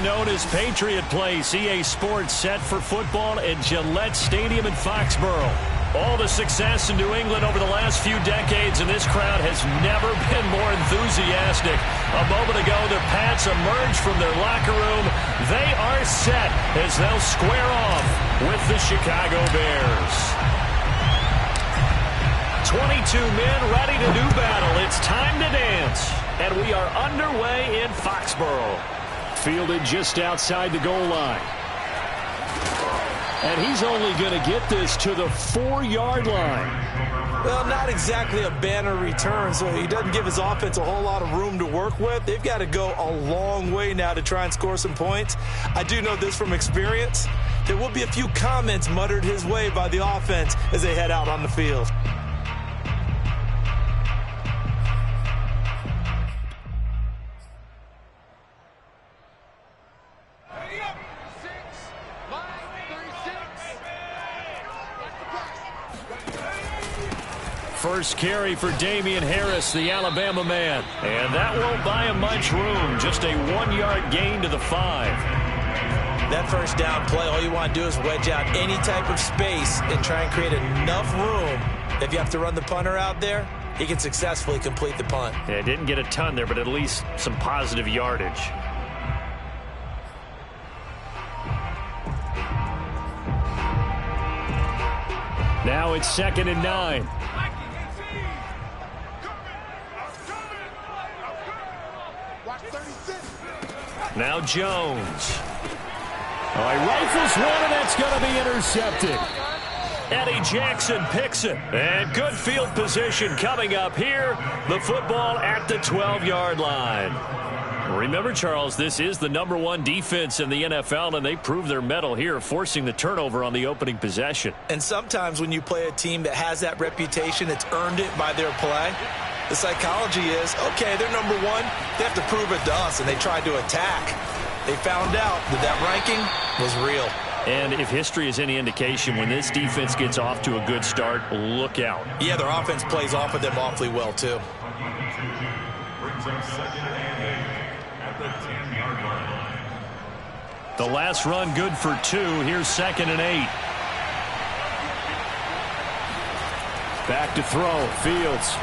known as Patriot Place, EA Sports set for football at Gillette Stadium in Foxborough. All the success in New England over the last few decades, and this crowd has never been more enthusiastic. A moment ago, the Pats emerged from their locker room. They are set as they'll square off with the Chicago Bears. 22 men ready to do battle. It's time to dance. And we are underway in Foxborough. Fielded just outside the goal line. And he's only going to get this to the 4-yard line. Well, not exactly a banner return, so he doesn't give his offense a whole lot of room to work with. They've got to go a long way now to try and score some points. I do know this from experience. There will be a few comments muttered his way by the offense as they head out on the field. First carry for Damian Harris, the Alabama man. And that won't buy him much room. Just a 1-yard gain to the 5. That first down play, all you want to do is wedge out any type of space and try and create enough room. If you have to run the punter out there, he can successfully complete the punt. Yeah, didn't get a ton there, but at least some positive yardage. Now it's 2nd and 9. Now Jones. Oh, he rifles one, and that's going to be intercepted. Eddie Jackson picks it. And good field position coming up here. The football at the 12-yard line. Remember, Charles, this is the #1 defense in the NFL, and they prove their mettle here, forcing the turnover on the opening possession. And sometimes when you play a team that has that reputation, it's earned it by their play. The psychology is, okay, they're #1. They have to prove it to us, and they tried to attack. They found out that ranking was real. And if history is any indication, when this defense gets off to a good start, look out. Yeah, their offense plays off of them awfully well, too. The last run good for 2. Here's 2nd and 8. Back to throw. Fields.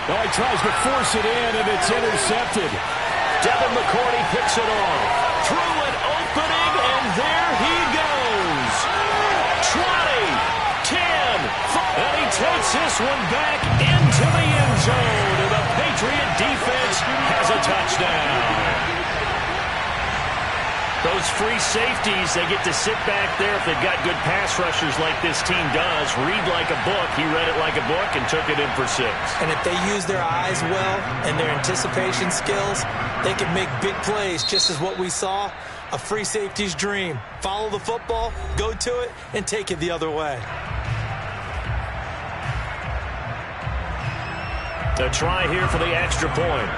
Oh, he tries to force it in, and it's intercepted. Devin McCourty picks it off. Through an opening, and there he goes. 20, 10, 5. And he takes this one back into the end zone. And the Patriot defense has a touchdown. Those free safeties, they get to sit back there if they've got good pass rushers like this team does. Read like a book. He read it like a book and took it in for 6. And if they use their eyes well and their anticipation skills, they can make big plays, just as what we saw, a free safety's dream. Follow the football, go to it, and take it the other way. A try here for the extra point.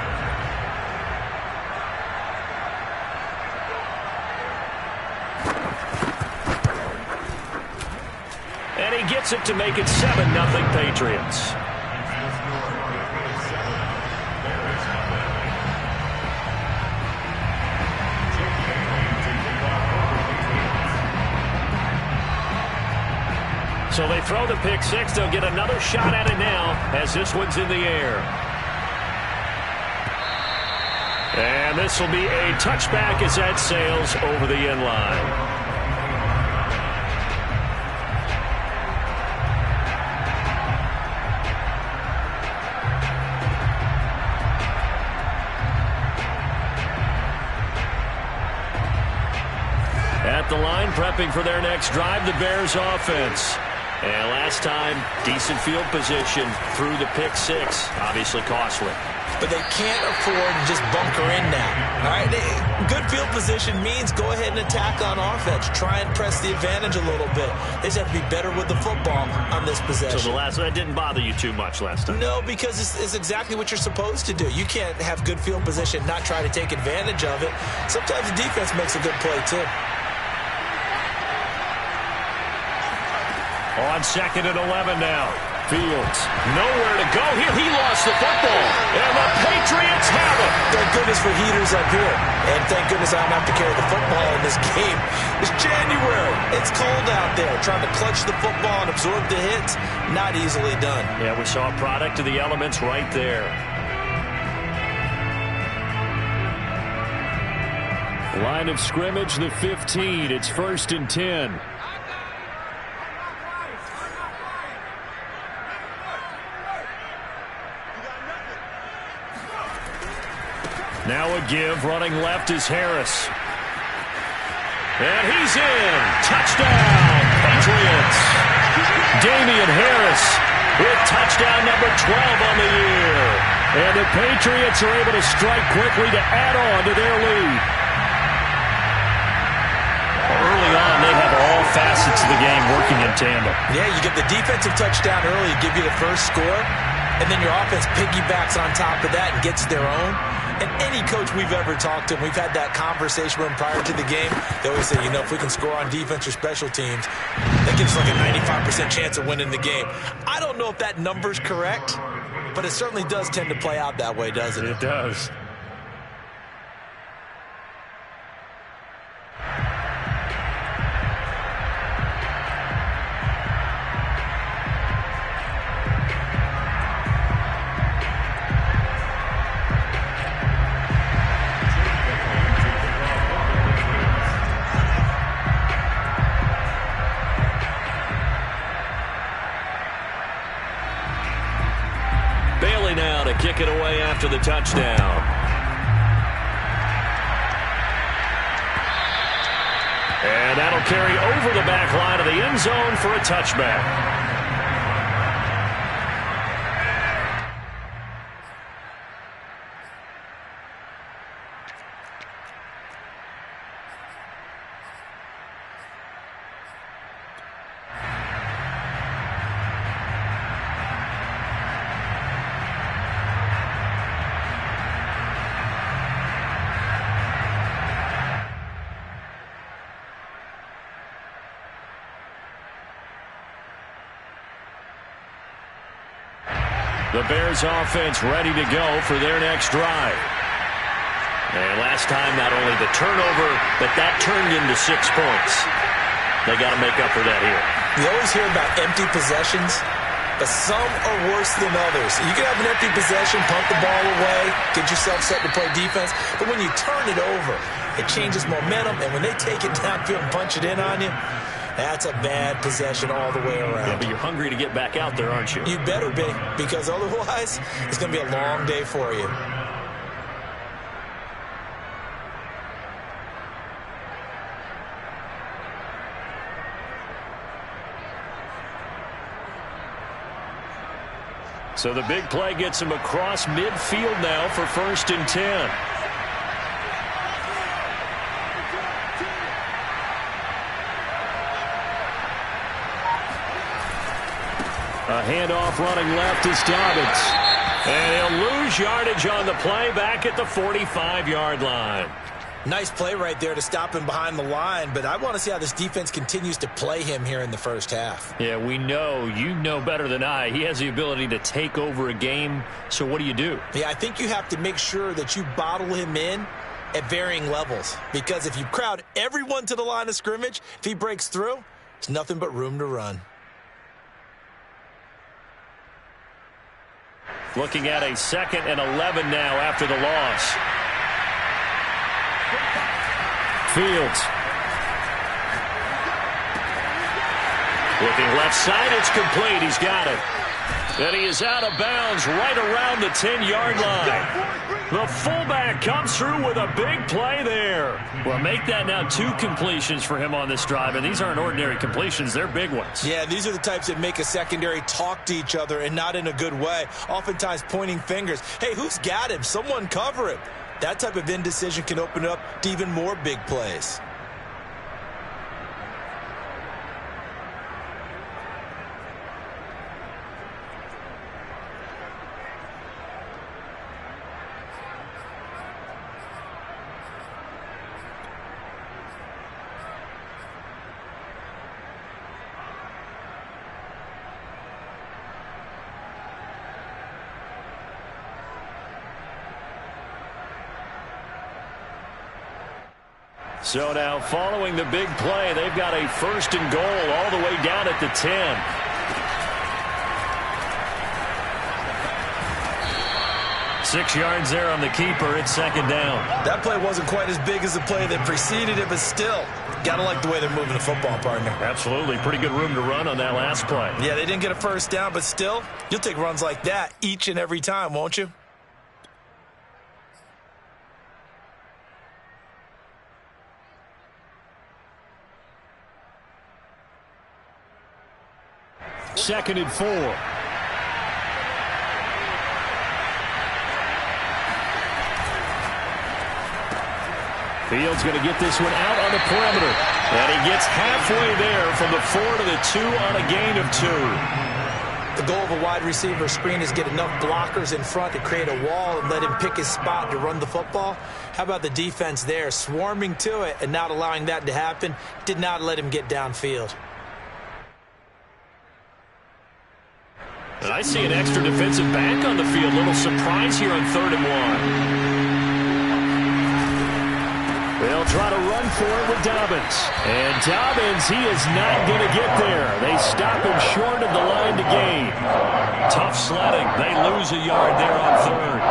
And he gets it to make it 7-0 Patriots. So they throw the pick 6. They'll get another shot at it now as this one's in the air. And this will be a touchback as that sails over the end line. At the line, prepping for their next drive, the Bears offense. And last time, decent field position through the pick 6. Obviously costly. But they can't afford to just bunker in now. All right, good field position means go ahead and attack on offense. Try and press the advantage a little bit. They just have to be better with the football on this possession. So that didn't bother you too much last time? No, because it's exactly what you're supposed to do. You can't have good field position, not try to take advantage of it. Sometimes the defense makes a good play, too. On 2nd and 11 now. Fields, nowhere to go here. He lost the football, and the Patriots have it. Thank goodness for heaters up here, and thank goodness I don't have to carry the football in this game. It's January. It's cold out there. Trying to clutch the football and absorb the hits, not easily done. Yeah, we saw a product of the elements right there. Line of scrimmage, the 15. It's 1st and 10. Now a give. Running left is Harris. And he's in. Touchdown, Patriots. Damian Harris with touchdown number 12 on the year. And the Patriots are able to strike quickly to add on to their lead. Early on, they have all facets of the game working in tandem. Yeah, you get the defensive touchdown early, give you the first score, and then your offense piggybacks on top of that and gets their own. And any coach we've ever talked to, we've had that conversation with them prior to the game, they always say, you know, if we can score on defense or special teams, that gives us like a 95% chance of winning the game. I don't know if that number's correct, but it certainly does tend to play out that way, doesn't it? It does. Now to kick it away after the touchdown. And that'll carry over the back line of the end zone for a touchback. The Bears offense ready to go for their next drive. And last time, not only the turnover, but that turned into 6 points. They got to make up for that here. You always hear about empty possessions, but some are worse than others. You can have an empty possession, pump the ball away, get yourself set to play defense, but when you turn it over, it changes momentum, and when they take it downfield and punch it in on you, that's a bad possession all the way around. Yeah, but you're hungry to get back out there, aren't you? You better be, because otherwise, it's going to be a long day for you. So the big play gets him across midfield now for 1st and 10. A handoff running left is Dobbins. And he'll lose yardage on the play back at the 45-yard line. Nice play right there to stop him behind the line, but I want to see how this defense continues to play him here in the first half. Yeah, we know. You know better than I. He has the ability to take over a game, so what do you do? Yeah, I think you have to make sure that you bottle him in at varying levels, because if you crowd everyone to the line of scrimmage, if he breaks through, there's nothing but room to run. Looking at a 2nd and 11 now after the loss. Fields. Looking left side, it's complete. He's got it. And he is out of bounds right around the 10-yard line. The fullback comes through with a big play there. Well, make that now 2 completions for him on this drive, and these aren't ordinary completions. They're big ones. Yeah, these are the types that make a secondary talk to each other, and not in a good way. Oftentimes pointing fingers. Hey, who's got him? Someone cover him. That type of indecision can open up to even more big plays. So now following the big play, they've got a 1st and goal all the way down at the 10. Six yards there on the keeper. It's 2nd down. That play wasn't quite as big as the play that preceded it, but still, got to like the way they're moving the football, partner. Absolutely. Pretty good room to run on that last play. Yeah, they didn't get a 1st down, but still, you'll take runs like that each and every time, won't you? Second and 4. Fields going to get this one out on the perimeter. And he gets halfway there from the 4 to the 2 on a gain of 2. The goal of a wide receiver screen is get enough blockers in front to create a wall and let him pick his spot to run the football. How about the defense there, swarming to it and not allowing that to happen? Did not let him get downfield. And I see an extra defensive back on the field. Little surprise here on 3rd and 1. They'll try to run for it with Dobbins. And Dobbins, he is not going to get there. They stop him short of the line to gain. Tough sledding. They lose a yard there on 3rd.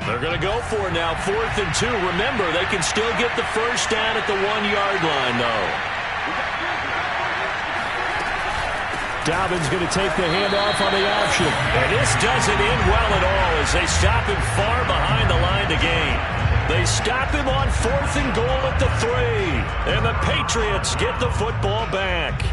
They're going to go for it now, 4th and 2. Remember, they can still get the 1st down at the 1-yard line, though. Dobbins going to take the handoff on the option. And this doesn't end well at all as they stop him far behind the line to gain. They stop him on 4th and goal at the 3. And the Patriots get the football back.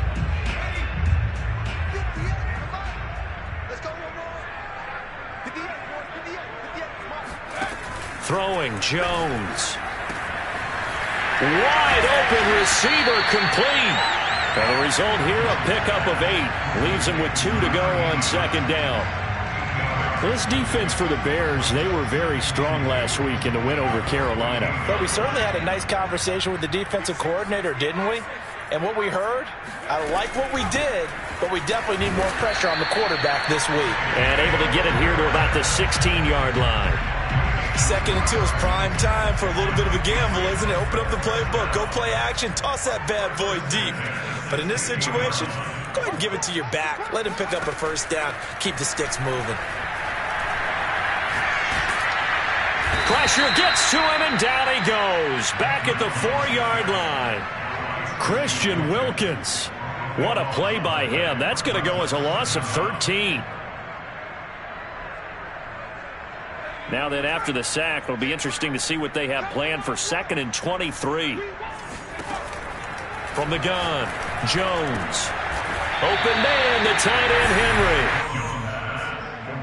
Throwing, Jones. Wide open receiver complete. And the result here, a pickup of 8. Leaves him with 2 to go on 2nd down. This defense for the Bears, they were very strong last week in the win over Carolina. But we certainly had a nice conversation with the defensive coordinator, didn't we? And what we heard, I like what we did, but we definitely need more pressure on the quarterback this week. And able to get it here to about the 16-yard line. 2nd and 2 is prime time for a little bit of a gamble, isn't it? Open up the playbook, go play action, toss that bad boy deep. But in this situation, go ahead and give it to your back. Let him pick up a 1st down, keep the sticks moving. Pressure gets to him, and down he goes. Back at the 4-yard line. Christian Wilkins. What a play by him. That's going to go as a loss of 13. Now then, after the sack, it'll be interesting to see what they have planned for 2nd and 23. From the gun, Jones. Open man, the tight end, Henry.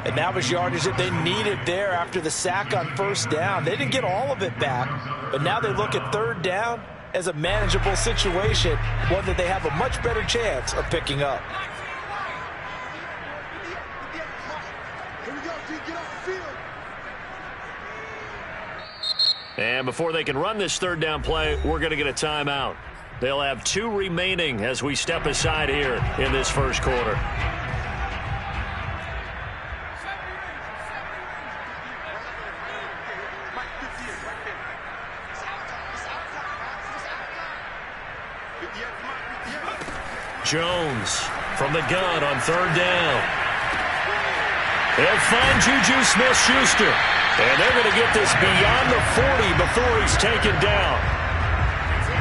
And that was yardage that they needed there after the sack on 1st down. They didn't get all of it back, but now they look at 3rd down as a manageable situation, one that they have a much better chance of picking up. And before they can run this 3rd down play, we're going to get a timeout. They'll have 2 remaining as we step aside here in this 1st quarter. Jones from the gun on 3rd down. They'll find Juju Smith-Schuster. And they're going to get this beyond the 40 before he's taken down.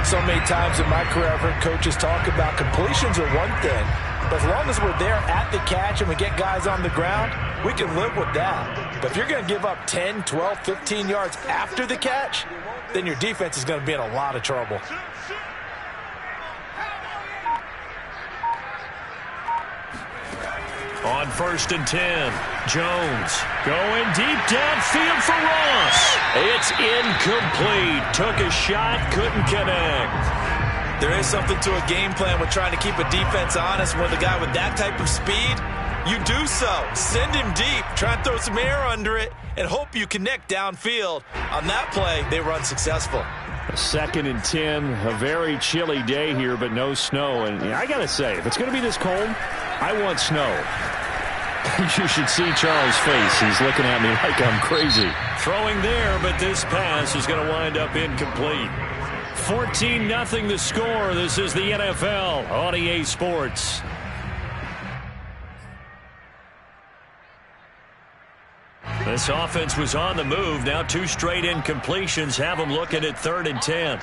So many times in my career, I've heard coaches talk about completions are one thing. But as long as we're there at the catch and we get guys on the ground, we can live with that. But if you're going to give up 10, 12, 15 yards after the catch, then your defense is going to be in a lot of trouble. On 1st and 10, Jones going deep downfield for Ross. It's incomplete. Took a shot, couldn't connect. There is something to a game plan with trying to keep a defense honest with a guy with that type of speed. You do so. Send him deep, try and throw some air under it, and hope you connect downfield. On that play, they run successful. 2nd and 10, a very chilly day here, but no snow. And I got to say, if it's going to be this cold, I want snow. You should see Charles' face. He's looking at me like I'm crazy. Throwing there, but this pass is going to wind up incomplete. 14-0 the score. This is the NFL on EA Sports. This offense was on the move. Now 2 straight incompletions have them looking at 3rd and 10.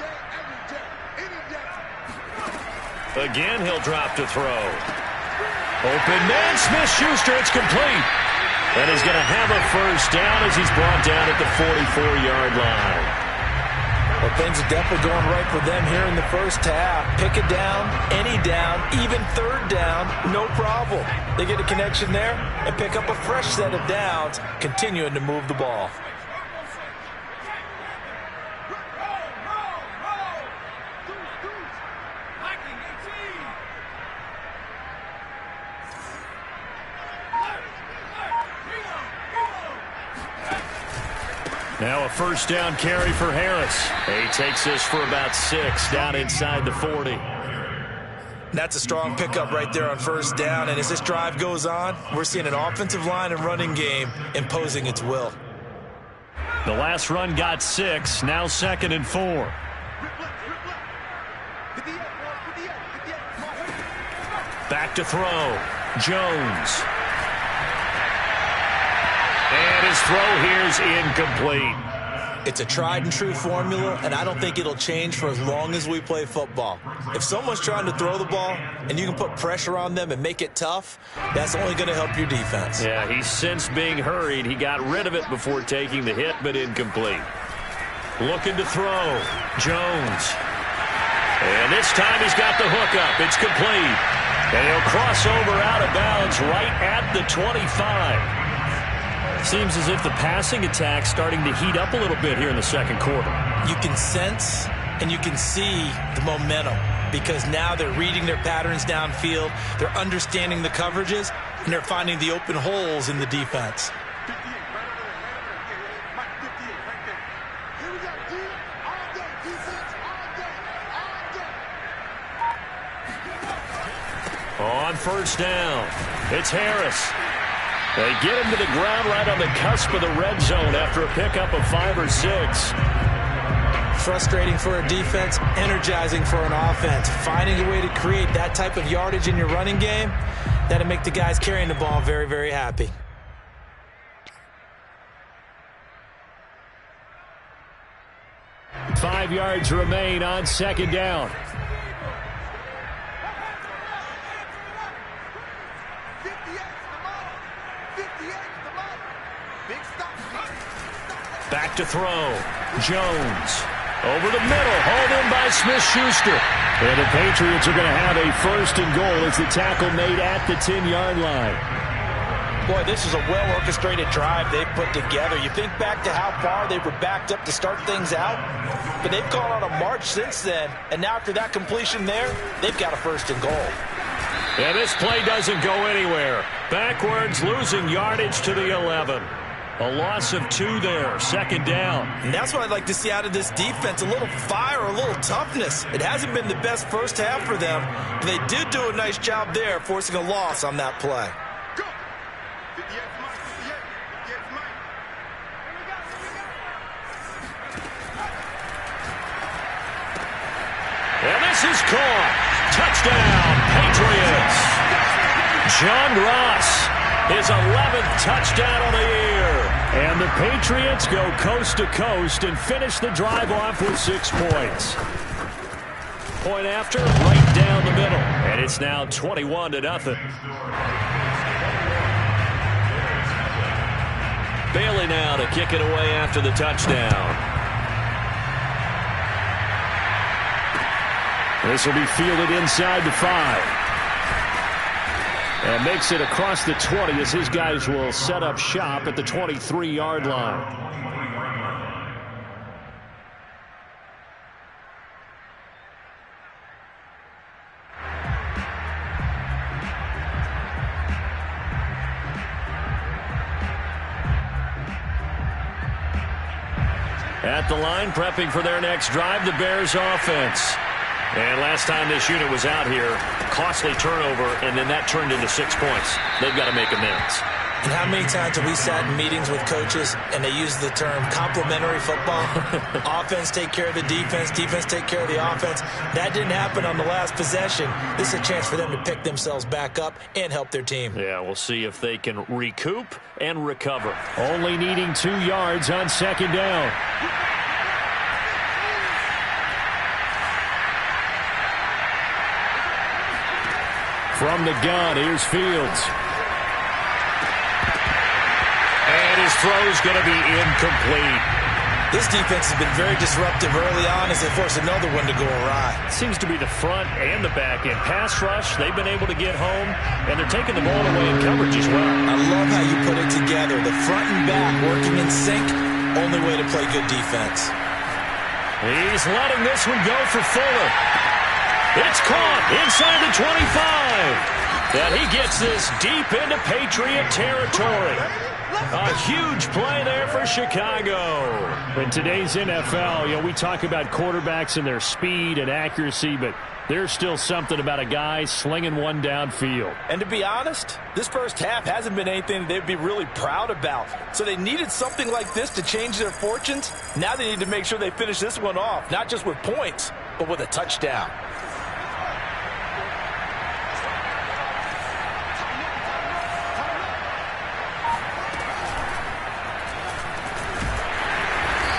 Again, he'll drop to throw. Open man, Smith-Schuster, it's complete. And he's going to have a first down as he's brought down at the 44-yard line. Well, things are definitely going right for them here in the first half. Pick a down, any down, even 3rd down, no problem. They get a connection there and pick up a fresh set of downs, continuing to move the ball. Now a first down carry for Harris. He takes this for about 6 down inside the 40. That's a strong pickup right there on first down. And as this drive goes on, we're seeing an offensive line and running game imposing its will. The last run got 6. Now 2nd and 4. Back to throw. Jones. And his throw here is incomplete. It's a tried and true formula, and I don't think it'll change for as long as we play football. If someone's trying to throw the ball and you can put pressure on them and make it tough, that's only going to help your defense. Yeah, he's since being hurried. He got rid of it before taking the hit, but incomplete. Looking to throw. Jones. And this time he's got the hookup. It's complete. And he'll cross over out of bounds right at the 25. Seems as if the passing attack's starting to heat up a little bit here in the second quarter. You can sense and you can see the momentum because now they're reading their patterns downfield, they're understanding the coverages, and they're finding the open holes in the defense. On first down, it's Harris. They get him to the ground right on the cusp of the red zone after a pickup of 5 or 6. Frustrating for a defense, energizing for an offense. Finding a way to create that type of yardage in your running game, that'll make the guys carrying the ball very, very happy. Five yards remain on second down. Back to throw. Jones. Over the middle. Hauled in by Smith-Schuster. And the Patriots are going to have a first and goal as the tackle made at the 10-yard line. Boy, this is a well-orchestrated drive they've put together. You think back to how far they were backed up to start things out, but they've gone on a march since then, and now after that completion there, they've got a first and goal. And this play doesn't go anywhere. Backwards, losing yardage to the 11. A loss of 2 there, second down. And that's what I'd like to see out of this defense, a little fire, a little toughness. It hasn't been the best first half for them, but they did do a nice job there, forcing a loss on that play. And this is caught. Touchdown, Patriots. John Ross, his 11th touchdown of the year. And the Patriots go coast to coast and finish the drive off with 6 points. Point after, right down the middle. And it's now 21-0. Bailey now to kick it away after the touchdown. This will be fielded inside the 5. And makes it across the 20 as his guys will set up shop at the 23-yard line. At the line, prepping for their next drive, the Bears offense. And last time this unit was out here, costly turnover, and then that turned into 6 points. They've got to make amends. And how many times have we sat in meetings with coaches and they use the term complementary football? Offense take care of the defense, defense take care of the offense. That didn't happen on the last possession. This is a chance for them to pick themselves back up and help their team. Yeah, we'll see if they can recoup and recover. Only needing 2 yards on second down. From the gun, here's Fields. And his throw's going to be incomplete. This defense has been very disruptive early on as they force another one to go awry. Seems to be the front and the back end. Pass rush, they've been able to get home, and they're taking the ball away in coverage as well. I love how you put it together. The front and back working in sync, only way to play good defense. He's letting this one go for Fuller. It's caught inside the 25. And he gets this deep into Patriot territory. A huge play there for Chicago. In today's NFL, we talk about quarterbacks and their speed and accuracy, but there's still something about a guy slinging one downfield. And to be honest, this first half hasn't been anything they'd be really proud about. So they needed something like this to change their fortunes. Now they need to make sure they finish this one off, not just with points, but with a touchdown.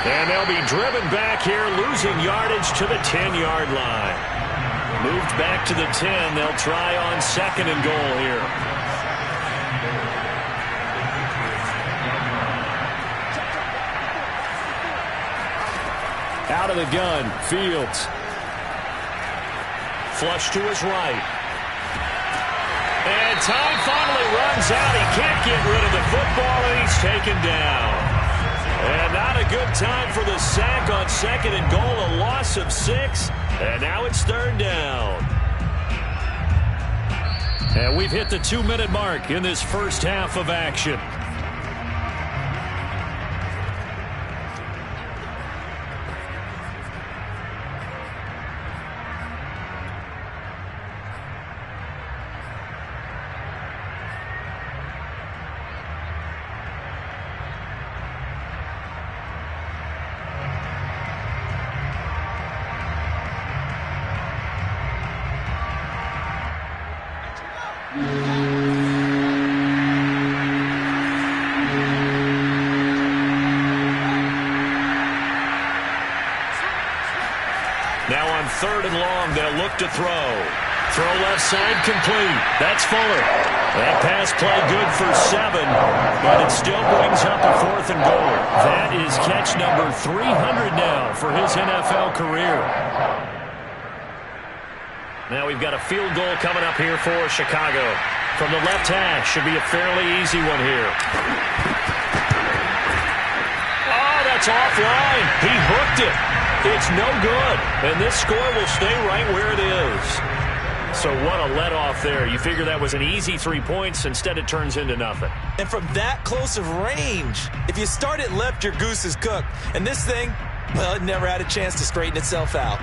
And they'll be driven back here, losing yardage to the 10-yard line. Moved back to the 10. They'll try on second and goal here. Out of the gun, Fields. Flush to his right. And time finally runs out. He can't get rid of the football, and he's taken down. And not a good time for the sack on second and goal, a loss of 6. And now it's third down. And we've hit the 2-minute mark in this first half of action. Now on third and long, they'll look to throw. Throw left side complete. That's Fuller. That pass play good for 7, but it still brings up a fourth and goal. That is catch number 300 now for his NFL career. Now we've got a field goal coming up here for Chicago. From the left hash, should be a fairly easy one here. Oh, that's offline. He hooked it. It's no good, and this score will stay right where it is. So what a let-off there. You figure that was an easy 3 points. Instead, it turns into nothing. And from that close of range, if you start it left, your goose is cooked. And this thing, well, it never had a chance to straighten itself out.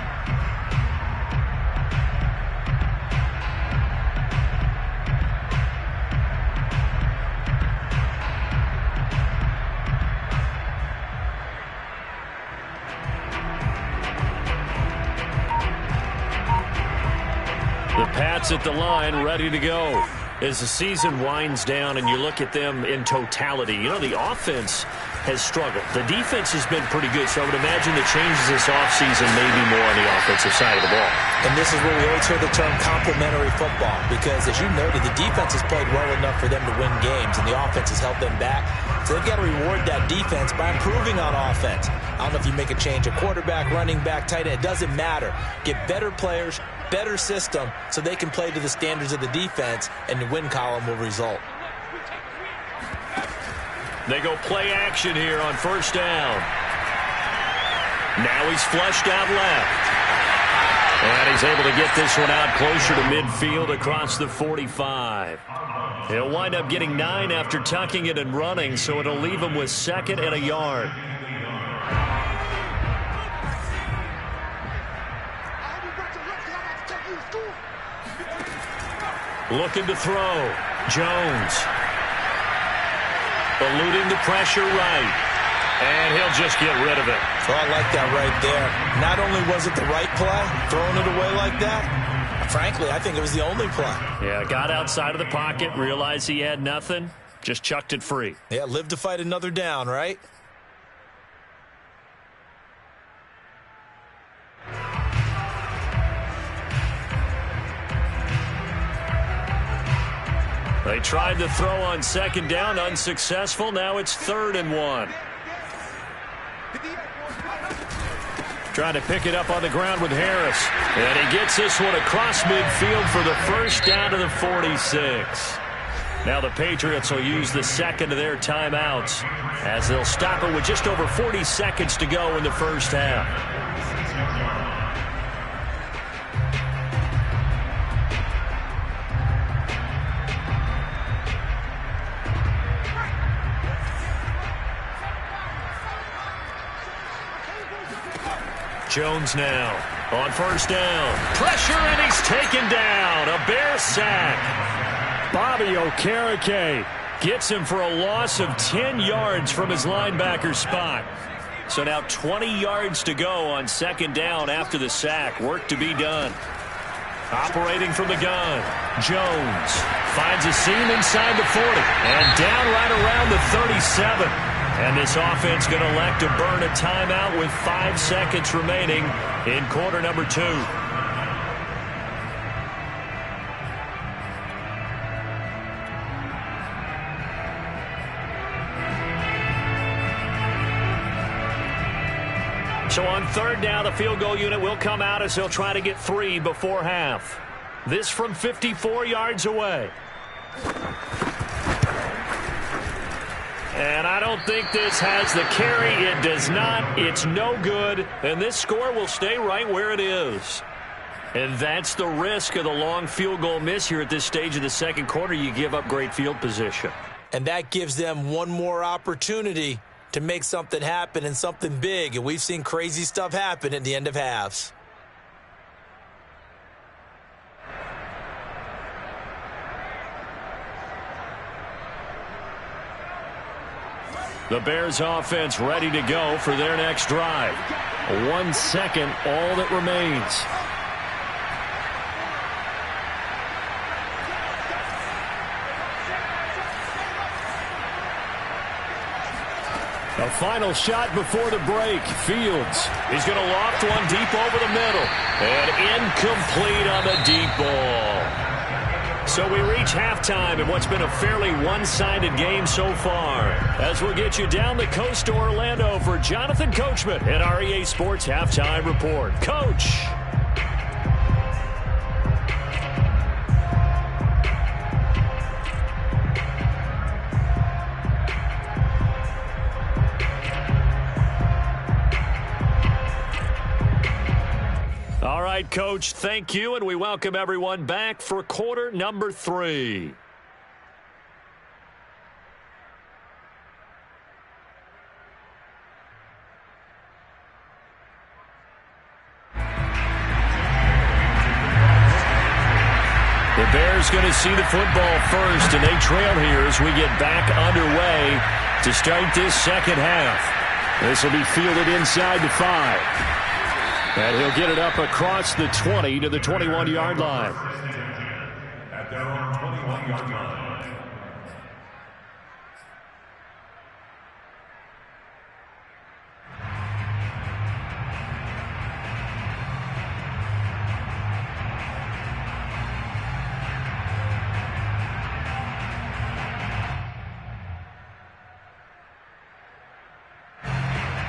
The Pats at the line, ready to go. As the season winds down and you look at them in totality, the offense has struggled. The defense has been pretty good, so I would imagine the changes this offseason may be more on the offensive side of the ball. And this is where we always hear the term complementary football, because as you noted, the defense has played well enough for them to win games, and the offense has held them back. So they've got to reward that defense by improving on offense. I don't know if you make a change, a quarterback, running back, tight end, it doesn't matter. Get better players, better system, so they can play to the standards of the defense, and the win column will result. They go play action here on first down. Now he's flushed out left. And he's able to get this one out closer to midfield across the 45. He'll wind up getting 9 after tucking it and running, so it'll leave him with second and a yard. Looking to throw. Jones. Eluding the pressure right. And he'll just get rid of it. So I like that right there. Not only was it the right play, throwing it away like that, frankly, I think it was the only play. Yeah, got outside of the pocket, realized he had nothing, just chucked it free. Yeah, live to fight another down, right? They tried to throw on second down, unsuccessful. Now it's 3rd and 1. Trying to pick it up on the ground with Harris. And he gets this one across midfield for the first down to the 46. Now the Patriots will use the second of their timeouts as they'll stop it with just over 40 seconds to go in the first half. Jones now on first down. Pressure, and he's taken down. A Bear sack. Bobby Okereke gets him for a loss of 10 yards from his linebacker spot. So now 20 yards to go on second down after the sack. Work to be done. Operating from the gun. Jones finds a seam inside the 40 and down right around the 37. And this offense going to elect to burn a timeout with 5 seconds remaining in quarter number 2. So on 3rd down, the field goal unit will come out as they'll try to get 3 before half. This from 54 yards away. And I don't think this has the carry. It does not. It's no good. And this score will stay right where it is. And that's the risk of the long field goal miss here at this stage of the second quarter. You give up great field position. And that gives them one more opportunity to make something happen and something big. And we've seen crazy stuff happen at the end of halves. The Bears offense ready to go for their next drive. 1 second, all that remains. A final shot before the break. Fields. He's going to loft one deep over the middle. And incomplete on the deep ball. So we reach halftime in what's been a fairly one-sided game so far. As we'll get you down the coast to Orlando for Jonathan Coachman at our EA Sports Halftime Report. Coach. All right, Coach, thank you, and we welcome everyone back for quarter number 3. The Bears going to see the football first, and they trail here as we get back underway to start this second half. This will be fielded inside the 5. And he'll get it up across the 20 to the 21-yard line. At their own 21-yard line.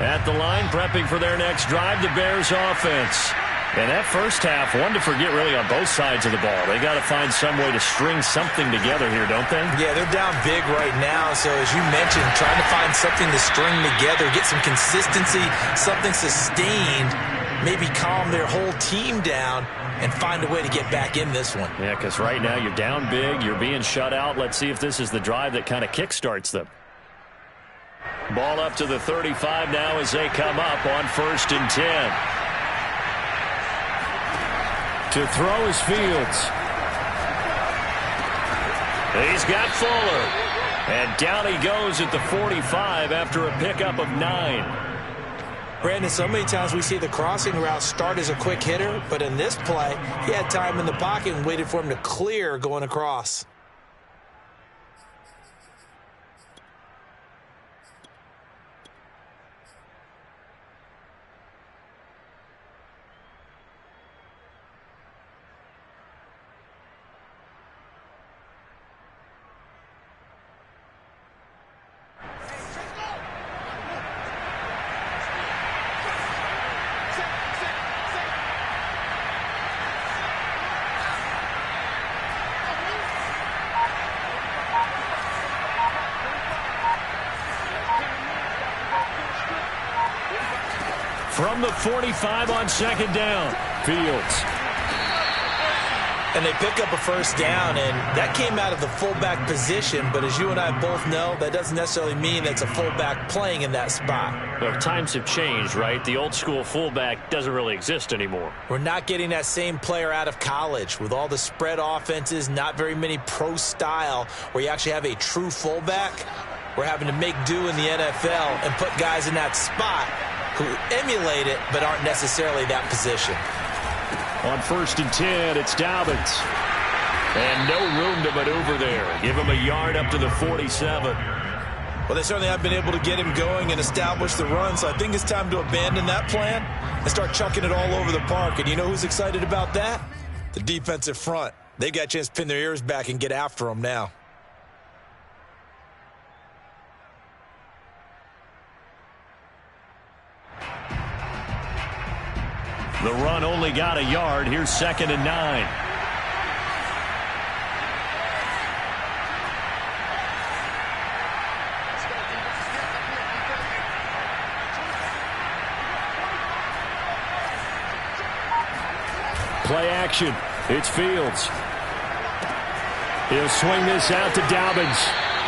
At the line, prepping for their next drive, the Bears offense. And that first half, one to forget really on both sides of the ball. They got to find some way to string something together here, don't they? Yeah, they're down big right now. So as you mentioned, trying to find something to string together, get some consistency, something sustained, maybe calm their whole team down and find a way to get back in this one. Yeah, because right now you're down big, you're being shut out. Let's see if this is the drive that kind of kickstarts them. Ball up to the 35 now as they come up on 1st and 10. To throw is Fields. He's got Fuller. And down he goes at the 45 after a pickup of 9. Brandon, so many times we see the crossing route start as a quick hitter, but in this play, he had time in the pocket and waited for him to clear going across. From the 45 on second down, Fields. And they pick up a first down, and that came out of the fullback position, but as you and I both know, that doesn't necessarily mean it's a fullback playing in that spot. Well, times have changed, right? The old school fullback doesn't really exist anymore. We're not getting that same player out of college with all the spread offenses, not very many pro style where you actually have a true fullback. We're having to make do in the NFL and put guys in that spot who emulate it but aren't necessarily that position. On 1st and 10, it's Dobbins. And no room to maneuver there. Give him a yard up to the 47. Well, they certainly have been able to get him going and establish the run, so I think it's time to abandon that plan and start chucking it all over the park. And you know who's excited about that? The defensive front. They got a chance to pin their ears back and get after him now. The run only got a yard. Here's 2nd and 9. Play action. It's Fields. He'll swing this out to Dobbins.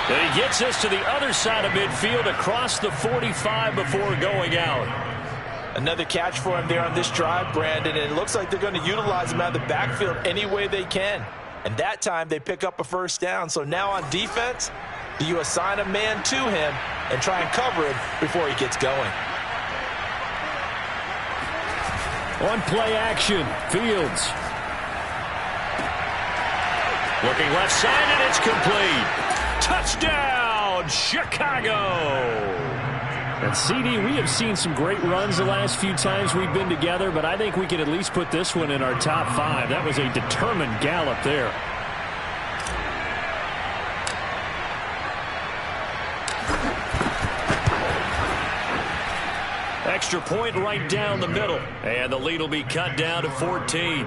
And he gets this to the other side of midfield across the 45 before going out. Another catch for him there on this drive, Brandon, and it looks like they're going to utilize him out of the backfield any way they can. And that time they pick up a first down. So now on defense, do you assign a man to him and try and cover him before he gets going? On play action, Fields. Looking left side, and it's complete. Touchdown, Chicago! And CD, we have seen some great runs the last few times we've been together, but I think we can at least put this one in our top 5. That was a determined gallop there. Extra point right down the middle. And the lead will be cut down to 14.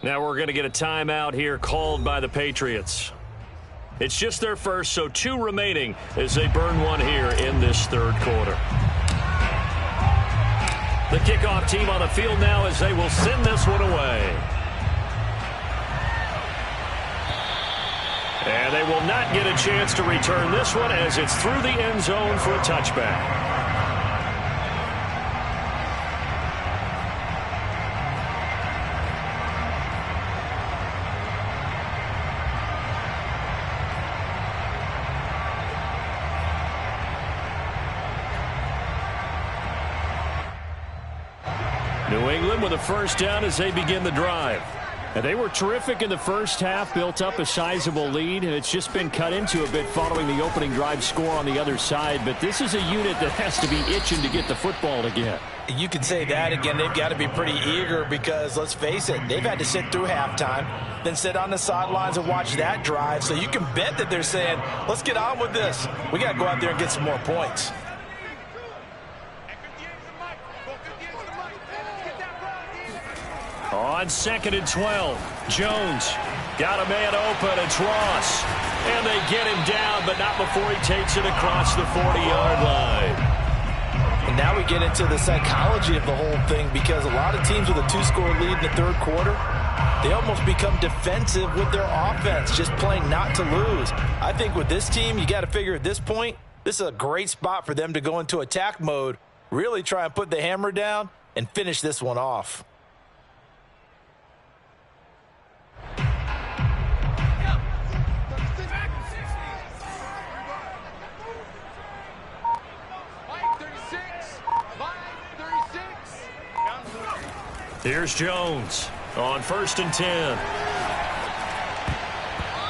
Now we're going to get a timeout here called by the Patriots. It's just their first, so 2 remaining as they burn one here in this 3rd quarter. The kickoff team on the field now as they will send this one away. And they will not get a chance to return this one as it's through the end zone for a touchback. New England with a first down as they begin the drive. And they were terrific in the first half, built up a sizable lead, and it's just been cut into a bit following the opening drive score on the other side. But this is a unit that has to be itching to get the football again. You can say that again. They've got to be pretty eager because, let's face it, they've had to sit through halftime, then sit on the sidelines and watch that drive. So you can bet that they're saying, let's get on with this. We got to go out there and get some more points. On 2nd and 12, Jones got a man open. It's Ross. And they get him down, but not before he takes it across the 40-yard line. And now we get into the psychology of the whole thing because a lot of teams with a 2-score lead in the 3rd quarter, they almost become defensive with their offense, just playing not to lose. I think with this team, you got to figure at this point, this is a great spot for them to go into attack mode, really try and put the hammer down and finish this one off. Here's Jones on 1st and 10.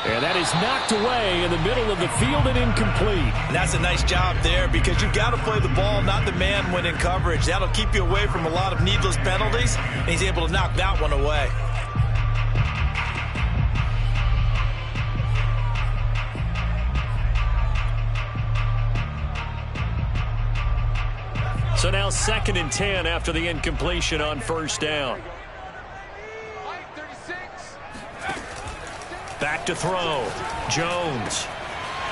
And that is knocked away in the middle of the field and incomplete. And that's a nice job there because you've got to play the ball, not the man when in coverage. That'll keep you away from a lot of needless penalties, and he's able to knock that one away. So now 2nd and 10 after the incompletion on 1st down. Back to throw. Jones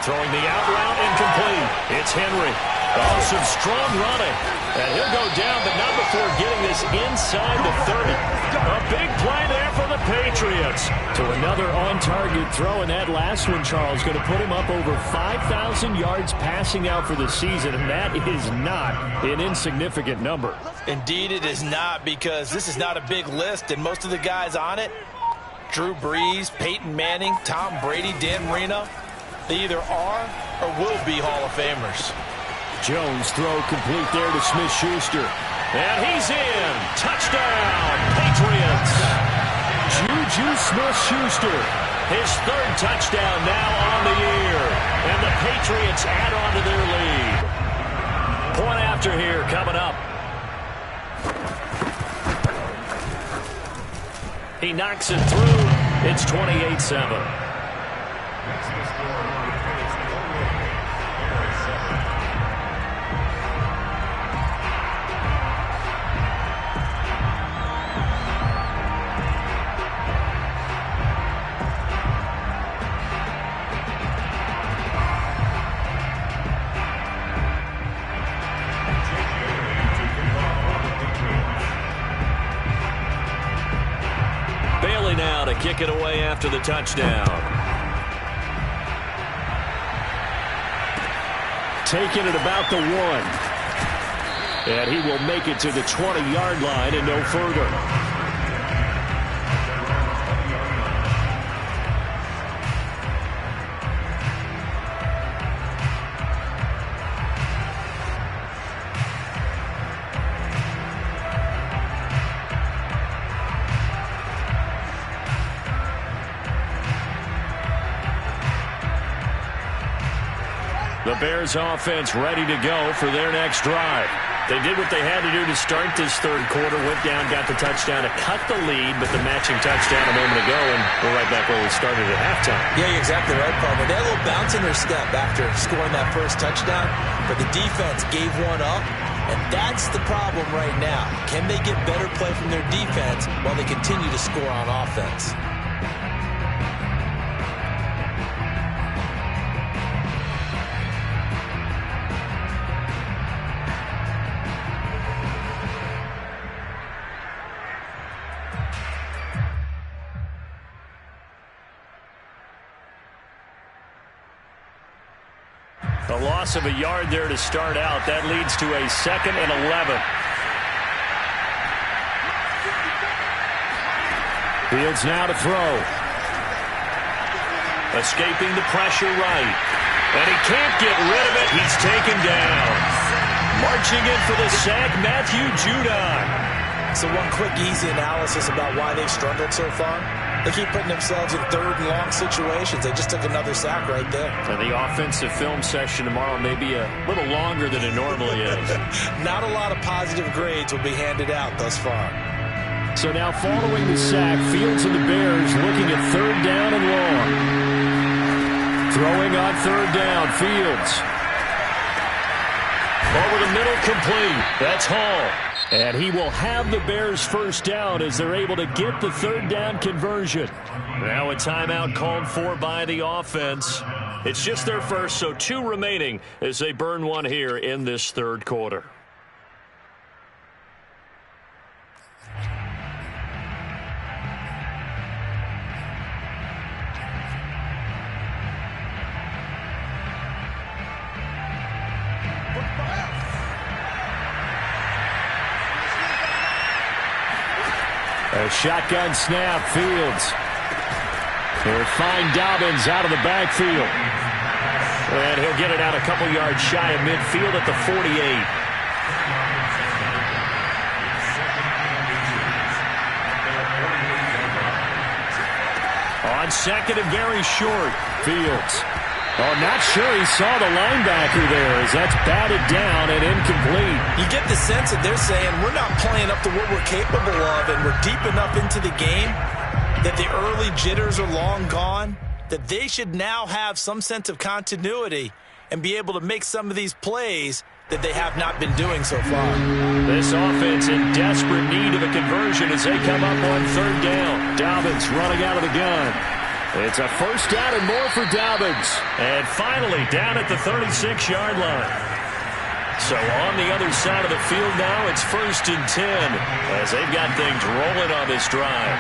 throwing the out route incomplete. It's Henry. Oh, some strong running. And he'll go down, but not before getting this inside the 30. A big play there for the Patriots. To another on-target throw, and that last one, Charles, going to put him up over 5,000 yards passing out for the season, and that is not an insignificant number. Indeed it is not, because this is not a big list, and most of the guys on it, Drew Brees, Peyton Manning, Tom Brady, Dan Marino, they either are or will be Hall of Famers. Jones throw complete there to Smith-Schuster. And he's in. Touchdown, Patriots. Juju Smith-Schuster. His 3rd touchdown now on the year. And the Patriots add on to their lead. Point after here coming up. He knocks it through. It's 28-7. Now to kick it away after the touchdown. Taking it about the 1. And he will make it to the 20-yard line and no further. The Bears offense ready to go for their next drive. They did what they had to do to start this 3rd quarter, went down, got the touchdown to cut the lead, but the matching touchdown a moment ago, and we're right back where we started at halftime. Yeah, you're exactly right, partner. They had a little bounce in their step after scoring that first touchdown, but the defense gave one up, and that's the problem right now. Can they get better play from their defense while they continue to score on offense? A loss of a yard there to start out. That leads to a 2nd and 11. Fields now to throw. Escaping the pressure right. And he can't get rid of it. He's taken down. Marching in for the sack, Matthew Judon. So one quick, easy analysis about why they've struggled so far. They keep putting themselves in 3rd and long situations. They just took another sack right there. And the offensive film session tomorrow may be a little longer than it normally is. Not a lot of positive grades will be handed out thus far. So now following the sack, Fields and the Bears looking at 3rd down and long. Throwing on 3rd down, Fields. Over the middle, complete. That's Hall. And he will have the Bears 1st down as they're able to get the 3rd down conversion. Now a timeout called for by the offense. It's just their first, so 2 remaining as they burn one here in this 3rd quarter. A shotgun snap, Fields. He'll find Dobbins out of the backfield. And he'll get it out a couple yards shy of midfield at the 48. On second and very short, Fields. Oh, not sure he saw the linebacker there as that's batted down and incomplete. You get the sense that they're saying we're not playing up to what we're capable of, and we're deep enough into the game that the early jitters are long gone, that they should now have some sense of continuity and be able to make some of these plays that they have not been doing so far. This offense in desperate need of a conversion as they come up on third down. Dobbins running out of the gun. It's a first down and more for Dobbins. And finally down at the 36-yard line. So on the other side of the field now, it's 1st and 10 as they've got things rolling on this drive.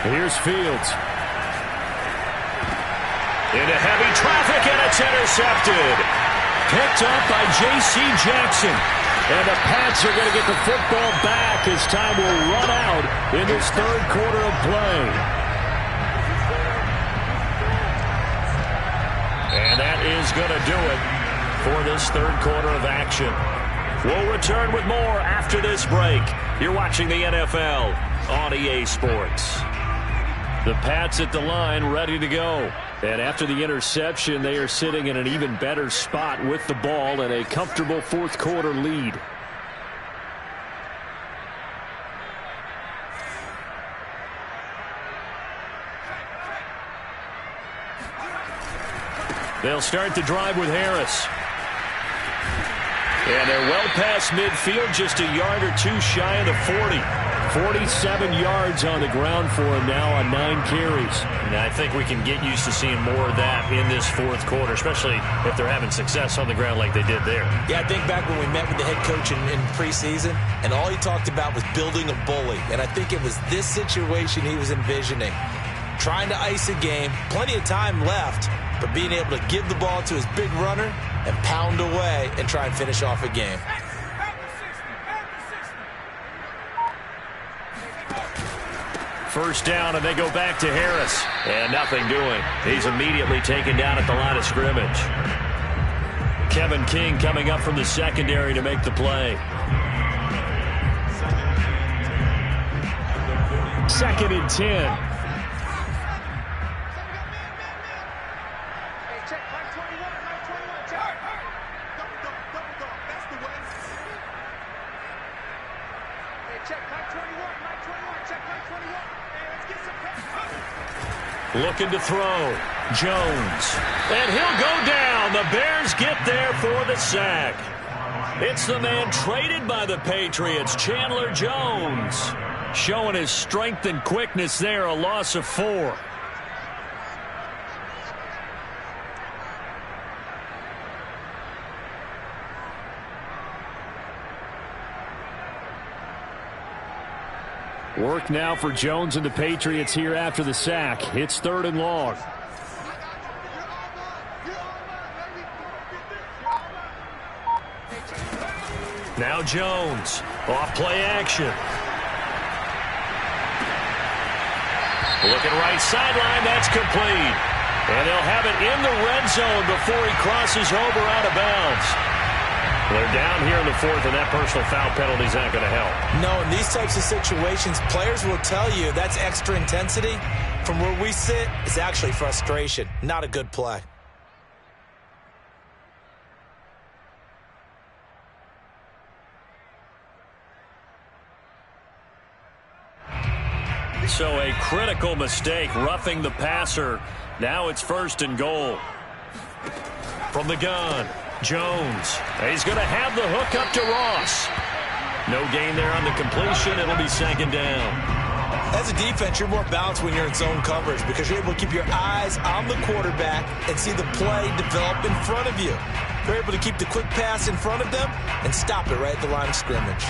Here's Fields. Into heavy traffic, and it's intercepted. Picked up by J.C. Jackson. And the Pats are going to get the football back as time will run out in this third quarter of play. And that is going to do it for this third quarter of action. We'll return with more after this break. You're watching the NFL on EA Sports. The Pats at the line, ready to go. And after the interception, they are sitting in an even better spot with the ball and a comfortable fourth quarter lead. They'll start the drive with Harris. And they're well past midfield, just a yard or two shy of the 40. 47 yards on the ground for him now on 9 carries. And I think we can get used to seeing more of that in this fourth quarter, especially if they're having success on the ground like they did there. Yeah, I think back when we met with the head coach in preseason, and all he talked about was building a bully. And I think it was this situation he was envisioning. Trying to ice a game, plenty of time left, but being able to give the ball to his big runner and pound away and try and finish off a game. First down, and they go back to Harris. And nothing doing. He's immediately taken down at the line of scrimmage. Kevin King coming up from the secondary to make the play. 2nd and 10. Looking to throw. Jones. And he'll go down. The Bears get there for the sack. It's the man traded by the Patriots, Chandler Jones. Showing his strength and quickness there, a loss of 4. Work now for Jones and the Patriots here after the sack. It's 3rd and long. Now Jones. Off play action. Looking right sideline. That's complete. And they'll have it in the red zone before he crosses over out of bounds. They're down here in the 4th, and that personal foul penalty is not going to help. No, in these types of situations, players will tell you that's extra intensity. From where we sit, it's actually frustration. Not a good play. So a critical mistake, roughing the passer. Now it's 1st and goal. From the gun. Jones. He's going to have the hook up to Ross. No gain there on the completion. It'll be 2nd down. As a defense, you're more balanced when you're in zone coverage because you're able to keep your eyes on the quarterback and see the play develop in front of you. You're able to keep the quick pass in front of them and stop it right at the line of scrimmage.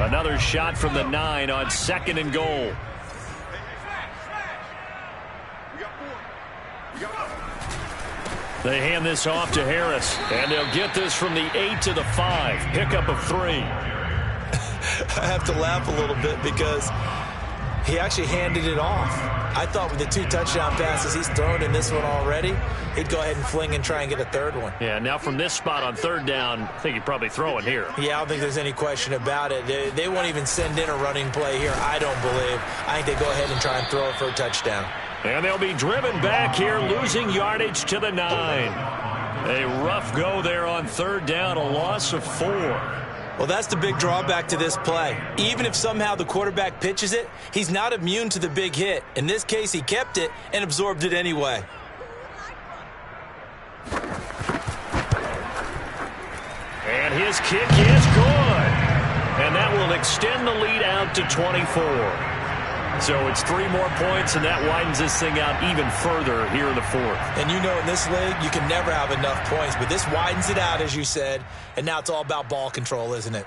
Another shot from the 9 on 2nd and goal. They hand this off to Harris, and they'll get this from the 8 to the 5. Pickup of 3. I have to laugh a little bit because he actually handed it off. I thought with the 2 touchdown passes he's thrown in this one already, he'd go ahead and fling and try and get a third one. Yeah, now from this spot on 3rd down, I think he'd probably throw it here. Yeah, I don't think there's any question about it. They won't even send in a running play here, I don't believe. I think they go ahead and try and throw it for a touchdown. And they'll be driven back here, losing yardage to the 9. A rough go there on 3rd down, a loss of 4. Well, that's the big drawback to this play. Even if somehow the quarterback pitches it, he's not immune to the big hit. In this case, he kept it and absorbed it anyway. And his kick is good. And that will extend the lead out to 24. So it's 3 more points, and that widens this thing out even further here in the 4th. And you know in this league, you can never have enough points, but this widens it out, as you said, and now it's all about ball control, isn't it?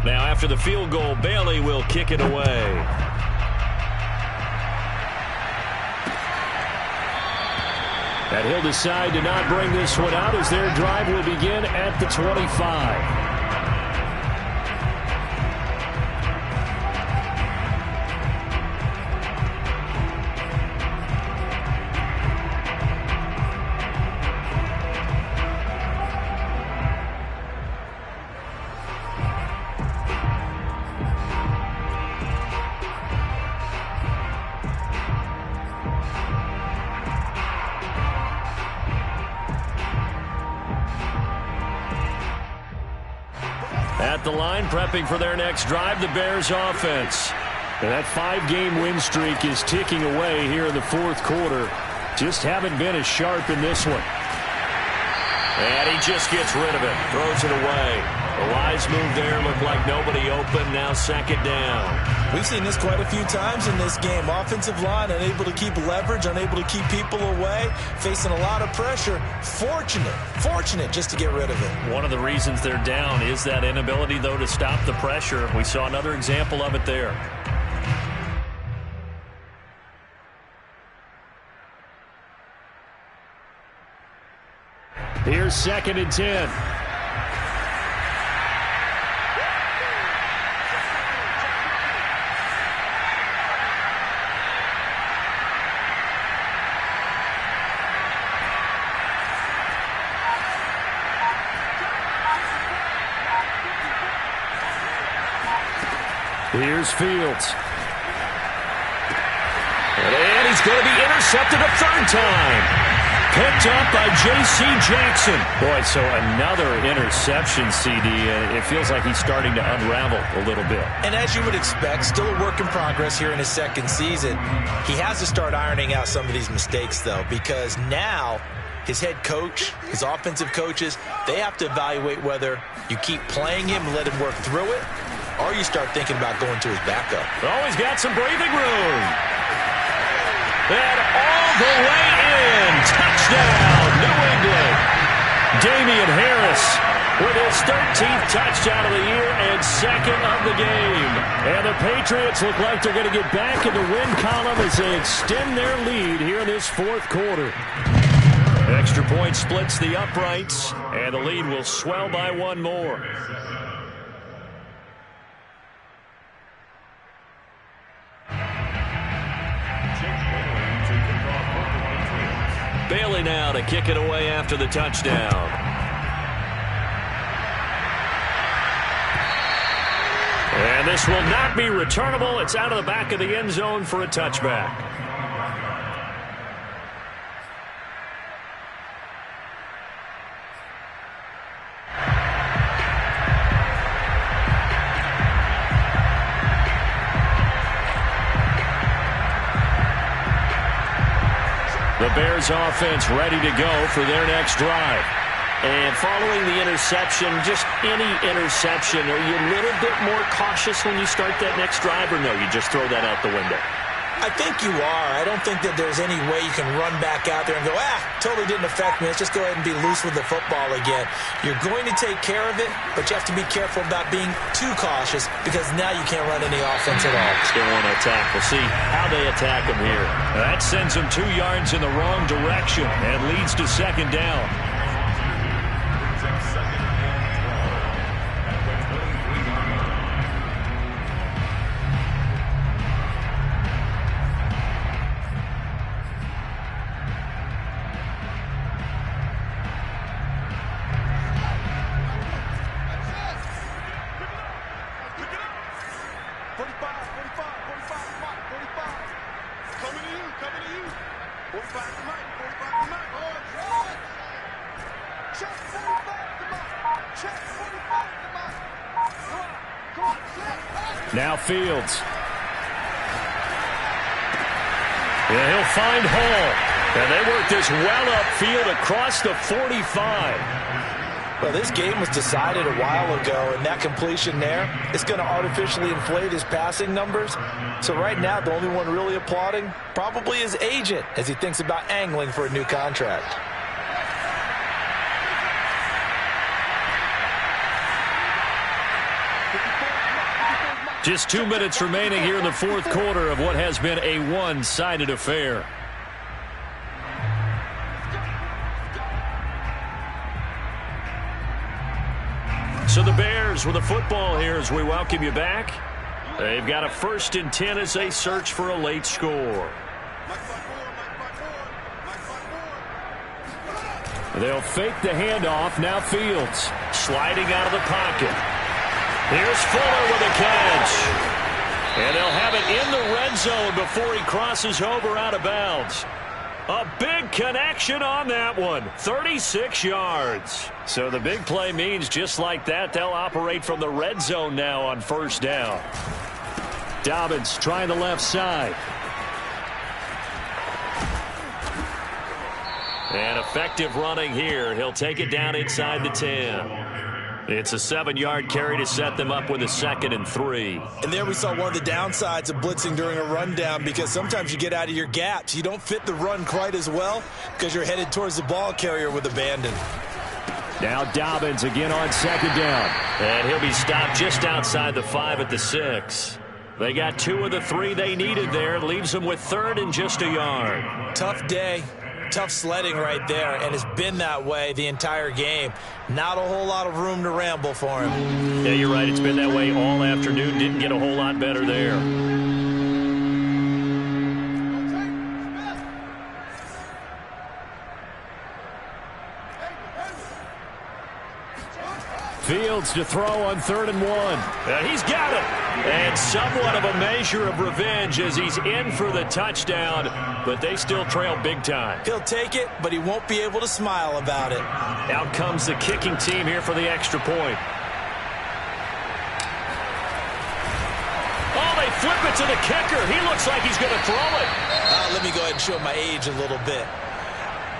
Now, after the field goal, Bailey will kick it away. And he'll decide to not bring this one out as their drive will begin at the 25. At the line, prepping for their next drive, the Bears offense. And that 5-game win streak is ticking away here in the 4th quarter. Just haven't been as sharp in this one. And he just gets rid of it, throws it away. The wise move there, looked like nobody open, now 2nd down. We've seen this quite a few times in this game. Offensive line unable to keep leverage, unable to keep people away, facing a lot of pressure. Fortunate just to get rid of it. One of the reasons they're down is that inability, though, to stop the pressure. We saw another example of it there. Here's 2nd and 10. Here's Fields. And he's going to be intercepted a 3rd time. Picked up by J.C. Jackson. Boy, so another interception, CD. It feels like he's starting to unravel a little bit. And as you would expect, still a work in progress here in his 2nd season. He has to start ironing out some of these mistakes, though, because now his head coach, his offensive coaches, they have to evaluate whether you keep playing him and let him work through it, or you start thinking about going to his backup. Oh, he's got some breathing room. And all the way in. Touchdown, New England. Damian Harris with his 13th touchdown of the year and 2nd of the game. And the Patriots look like they're going to get back in the win column as they extend their lead here in this 4th quarter. Extra point splits the uprights, and the lead will swell by 1 more. Bailey now to kick it away after the touchdown. And this will not be returnable. It's out of the back of the end zone for a touchback. The The Bears offense ready to go for their next drive. And following the interception, just any interception, are you a little bit more cautious when you start that next drive, or no, you just throw that out the window? I think you are. I don't think that there's any way you can run back out there and go, totally didn't affect me. Let's just go ahead and be loose with the football again. You're going to take care of it, but you have to be careful about being too cautious because now you can't run any offense at all. Still want to attack. We'll see how they attack them here. That sends them 2 yards in the wrong direction and leads to second down. Now Fields. Yeah, he'll find Hall. And they work this well upfield across the 45. Well, this game was decided a while ago, and that completion there is going to artificially inflate his passing numbers. So right now, the only one really applauding probably his agent as he thinks about angling for a new contract. Just 2 minutes remaining here in the fourth quarter of what has been a one-sided affair. So the Bears with the football here as we welcome you back. They've got a 1st and 10 as they search for a late score. They'll fake the handoff. Now Fields sliding out of the pocket. Here's Fuller with a catch. And they'll have it in the red zone before he crosses over out of bounds. A big connection on that one. 36 yards. So the big play means just like that, they'll operate from the red zone now on 1st down. Dobbins trying the left side. And effective running here. He'll take it down inside the 10. It's a 7-yard carry to set them up with a 2nd and 3. And there we saw one of the downsides of blitzing during a rundown because sometimes you get out of your gaps. You don't fit the run quite as well because you're headed towards the ball carrier with abandon. Now Dobbins again on 2nd down. And he'll be stopped just outside the 5 at the 6. They got 2 of the 3 they needed there. Leaves them with 3rd and just a yard. Tough day. Tough sledding right there, and it's been that way the entire game. Not a whole lot of room to ramble for him. Yeah, you're right. It's been that way all afternoon. Didn't get a whole lot better there. Fields to throw on 3rd and 1. And he's got it. And somewhat of a measure of revenge as he's in for the touchdown, but they still trail big time. He'll take it, but he won't be able to smile about it. Out comes the kicking team here for the extra point. Oh, they flip it to the kicker. He looks like he's going to throw it. Let me go ahead and show my age a little bit.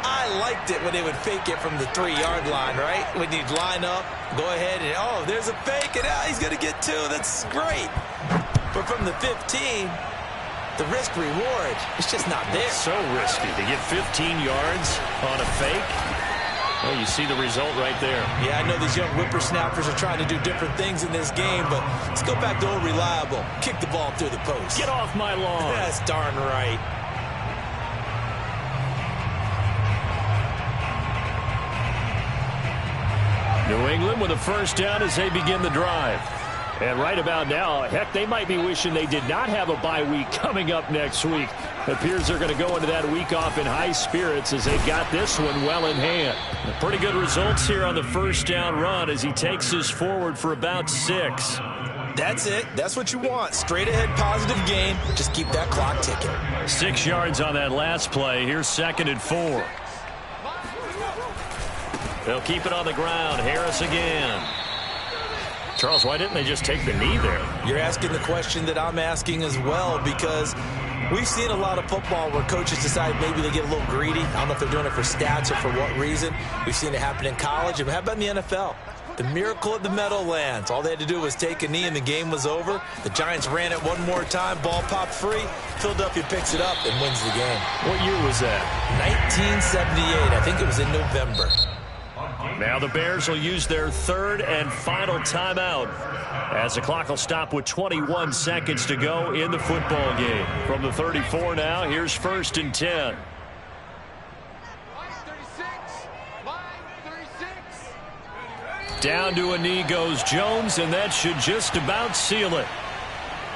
I liked it when they would fake it from the 3-yard line, right? When you'd line up, go ahead and, oh, there's a fake, and he's going to get 2. That's great. But from the 15, the risk-reward, it's just not there. So risky to get 15 yards on a fake. Well, you see the result right there. Yeah, I know these young whippersnappers are trying to do different things in this game, but let's go back to old reliable. Kick the ball through the post. Get off my lawn. That's darn right. New England with a 1st down as they begin the drive. And right about now, heck, they might be wishing they did not have a bye week coming up next week. It appears they're going to go into that week off in high spirits as they've got this one well in hand. Pretty good results here on the 1st down run as he takes us forward for about 6. That's it. That's what you want. Straight ahead positive gain. Just keep that clock ticking. 6 yards on that last play. Here's 2nd and 4. They'll keep it on the ground. Harris again. Charles, why didn't they just take the knee there? You're asking the question that I'm asking as well, because we've seen a lot of football where coaches decide maybe they get a little greedy. I don't know if they're doing it for stats or for what reason. We've seen it happen in college. And how about in the NFL? The miracle of the Meadowlands. All they had to do was take a knee and the game was over. The Giants ran it one more time. Ball popped free. Philadelphia picks it up and wins the game. What year was that? 1978. I think it was in November. Now the Bears will use their third and final timeout as the clock will stop with 21 seconds to go in the football game. From the 34 now, here's 1st and 10. Down to a knee goes Jones, and that should just about seal it.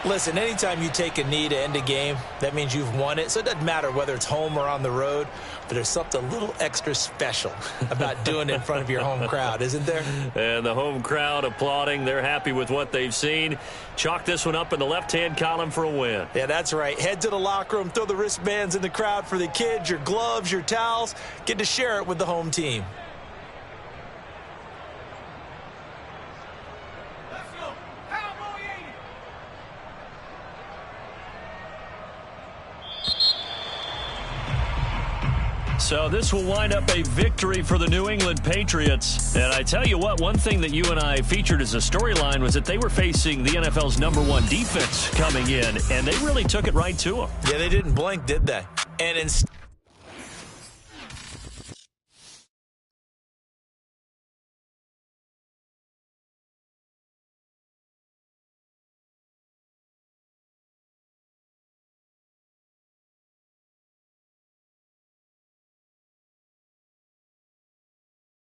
Listen, anytime you take a knee to end a game, that means you've won it. So it doesn't matter whether it's home or on the road, but there's something a little extra special about doing it in front of your home crowd, isn't there? And the home crowd applauding. They're happy with what they've seen. Chalk this one up in the left-hand column for a win. Yeah, that's right. Head to the locker room, throw the wristbands in the crowd for the kids, your gloves, your towels. Get to share it with the home team. So this will wind up a victory for the New England Patriots. And I tell you what, one thing that you and I featured as a storyline was that they were facing the NFL's #1 defense coming in, and they really took it right to them. Yeah, they didn't blink, did they? And instead